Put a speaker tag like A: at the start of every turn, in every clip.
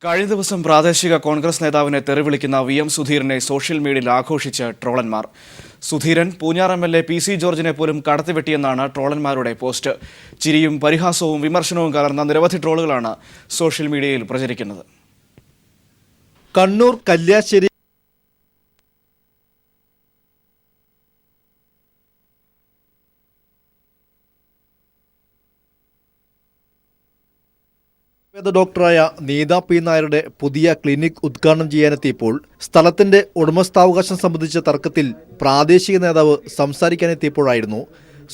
A: കഴിഞ്ഞ ദിവസം പ്രാദേശിക കോൺഗ്രസ് നേതാവിനെ തെറിവിളിക്കുന്ന VM സുധീരനെ സോഷ്യൽ മീഡിയയിൽ ആഘോഷിച്ച് ട്രോളന്മാർ. സുധീരൻ പൂഞ്ഞാർ MLA PC ജോർജിനെ പോലും കടത്തിവെട്ടിയെന്നാണ് ട്രോളന്മാരുടെ പോസ്റ്റ്. ചിരിയും പരിഹാസവും വിമർശനവും കലർന്ന നിരവധി ട്രോളുകളാണ് സോഷ്യൽ മീഡിയയിൽ പ്രചരിക്കുന്നത്.
B: കണ്ണൂർ കല്യാശ്ശേരി ഡോക്ടറായ നീത P. നായരുടെ പുതിയ ക്ലിനിക് ഉദ്ഘാടനം ചെയ്യാനെത്തിയപ്പോൾ സ്ഥലത്തിന്റെ ഉടമസ്ഥാവകാശം സംബന്ധിച്ച തർക്കത്തിൽ പ്രാദേശിക നേതാവ് സംസാരിക്കാനെത്തിയപ്പോഴായിരുന്നു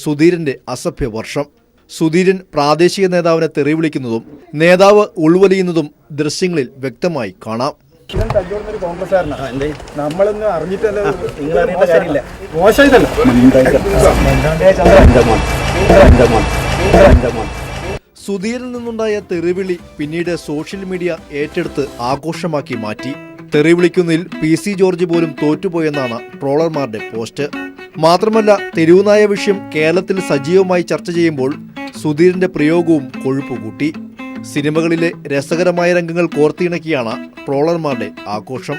B: സുധീരന്റെ അസഭ്യവർഷം. സുധീരൻ പ്രാദേശിക നേതാവിനെ തെറിവിളിക്കുന്നതും നേതാവ് ഉൾവലിയുന്നതും ദൃശ്യങ്ങളിൽ വ്യക്തമായി കാണാം.
C: നമ്മളൊന്നും അറിഞ്ഞിട്ടല്ലോ.
B: സുധീരിൽ നിന്നുണ്ടായ തെറിവിളി പിന്നീട് സോഷ്യൽ മീഡിയ ഏറ്റെടുത്ത് ആഘോഷമാക്കി മാറ്റി. തെറിവിളിക്കുന്നതിൽ PC ജോർജ് പോലും തോറ്റുപോയെന്നാണ് ട്രോളർമാരുടെ പോസ്റ്റ്. മാത്രമല്ല, തെരുവുനായ വിഷയം കേരളത്തിൽ സജീവമായി ചർച്ച ചെയ്യുമ്പോൾ സുധീരിന്റെ പ്രയോഗവും കൊഴുപ്പുകൂട്ടി. സിനിമകളിലെ രസകരമായ രംഗങ്ങൾ കോർത്തിണക്കിയാണ് ട്രോളർമാരുടെ ആഘോഷം.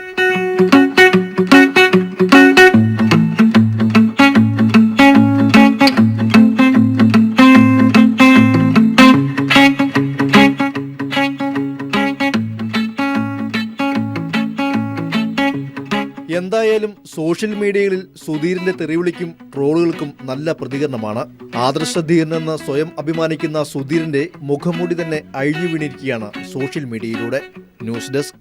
B: എന്തായാലും സോഷ്യൽ മീഡിയകളിൽ സുധീരിന്റെ തെറിവിളിക്കും ട്രോളുകൾക്കും നല്ല പ്രതികരണമാണ്. ആദർശധീരനെന്ന് സ്വയം അഭിമാനിക്കുന്ന സുധീരിന്റെ മുഖംമൂടി തന്നെ അഴിഞ്ഞു വീണിരിക്കുകയാണ് സോഷ്യൽ മീഡിയയിലൂടെ. News desk.